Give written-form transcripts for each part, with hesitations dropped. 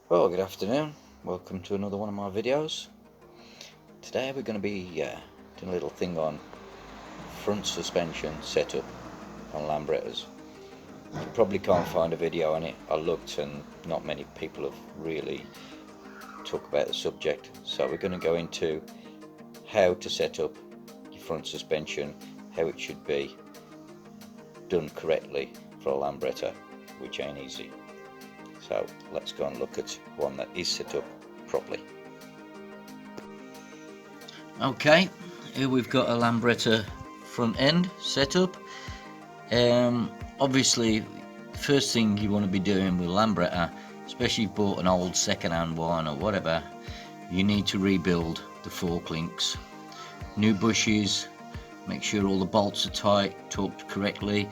Well, good afternoon. Welcome to another one of my videos. Today we're going to be doing a little thing on front suspension setup on lambrettas. You probably can't find a video on it. I looked and not many people have really talked about the subject. So we're going to go into how to set up your front suspension, how it should be done correctly for a lambretta, which ain't easy. So let's go and look at one that is set up properly. Okay, here we've got a lambretta front end set up. Obviously, first thing you want to be doing with lambretta, especially if you bought an old second-hand one or whatever, you need to rebuild the fork links. New bushes, make sure all the bolts are tight, torqued correctly.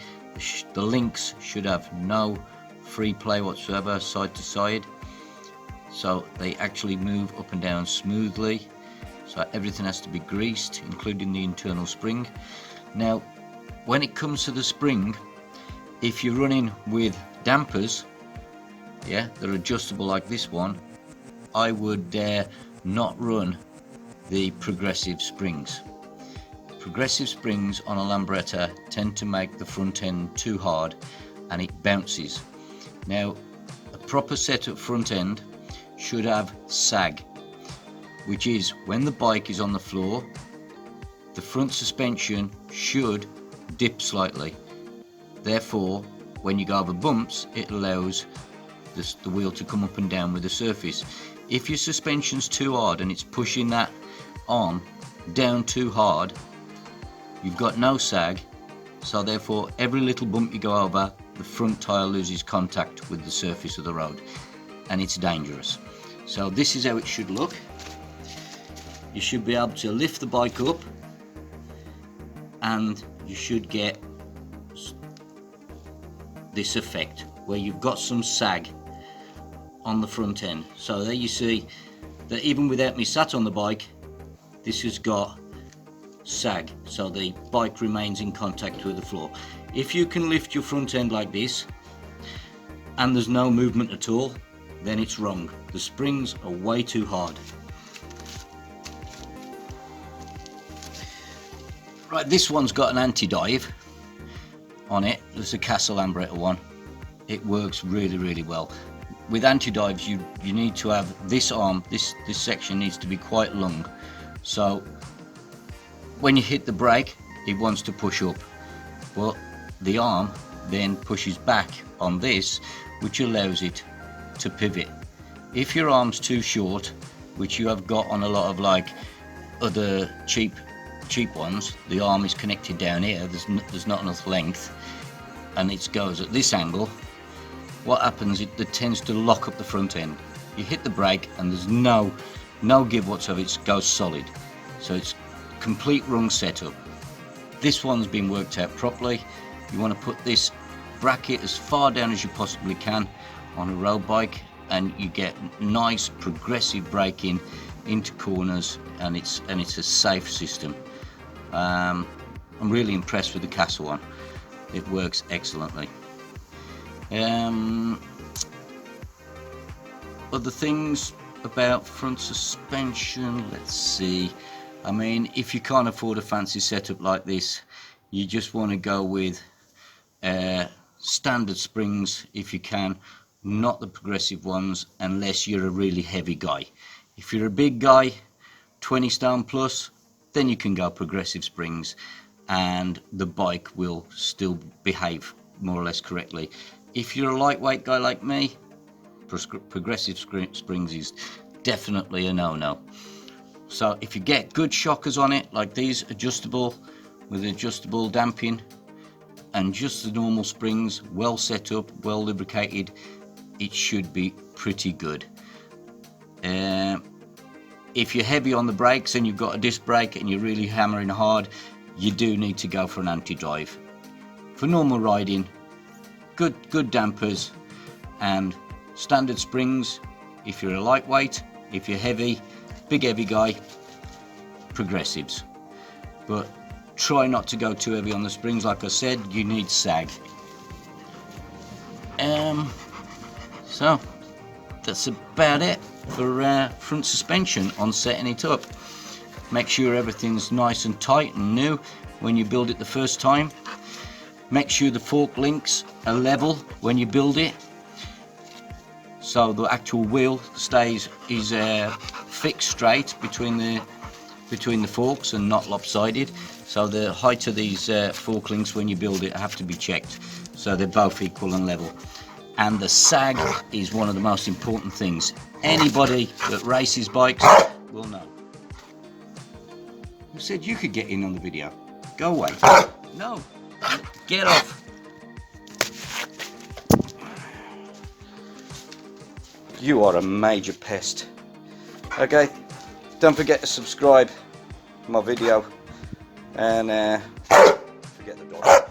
The links should have no free play whatsoever side to side, so they actually move up and down smoothly. So everything has to be greased, including the internal spring. Now when it comes to the spring, if you're running with dampers, they're adjustable like this one, I would not run the progressive springs. Progressive springs on a lambretta tend to make the front end too hard and it bounces. Now, a proper setup front end should have sag, which is when the bike is on the floor, the front suspension should dip slightly. Therefore, when you go over bumps, it allows the wheel to come up and down with the surface. If your suspension's too hard and it's pushing that arm down too hard, you've got no sag, so therefore every little bump you go over, the front tyre loses contact with the surface of the road and it's dangerous. So this is how it should look. You should be able to lift the bike up and you should get this effect where you've got some sag on the front end. So there you see that even without me sat on the bike, this has got sag, so the bike remains in contact with the floor. If you can lift your front end like this and there's no movement at all, then it's wrong. The springs are way too hard. Right, this one's got an anti-dive on it. There's a casa lambretta one. It works really well. With anti-dives you need to have this arm, this section needs to be quite long, so when you hit the brake it wants to push up. Well, the arm then pushes back on this, which allows it to pivot. If your arm's too short, which you have got on a lot of like other cheap ones, the arm is connected down here, there's not enough length and it goes at this angle, what happens, it tends to lock up the front end. You hit the brake and there's no give whatsoever, it goes solid. So it's complete wrong setup. This one's been worked out properly. You want to put this bracket as far down as you possibly can on a road bike and you get nice progressive braking into corners, and it's a safe system. I'm really impressed with the casa one. It works excellently. Other things about front suspension, let's see. I mean, if you can't afford a fancy setup like this, you just want to go with standard springs if you can, not the progressive ones unless you're a really heavy guy. If you're a big guy, 20 stone plus, then you can go progressive springs and the bike will still behave more or less correctly. If you're a lightweight guy like me, progressive springs is definitely a no-no. So if you get good shockers on it, like these, adjustable with adjustable damping, and just the normal springs, well set up, well lubricated, it should be pretty good. If you're heavy on the brakes and you've got a disc brake and you're really hammering hard, you do need to go for an anti-drive. For normal riding, good dampers and standard springs. If you're a lightweight, if you're heavy, big heavy guy, progressives. But try not to go too heavy on the springs. Like I said, you need sag. So that's about it for front suspension on setting it up. Make sure everything's nice and tight and new when you build it the first time. Make sure the fork links are level when you build it, so the actual wheel is fixed straight between the forks and not lopsided. So the height of these fork links when you build it have to be checked, so they're both equal and level. And the sag is one of the most important things. Anybody that races bikes will know. Who said you could get in on the video? Go away. No, get off. You are a major pest. Okay, don't forget to subscribe to my video, and forget the dog.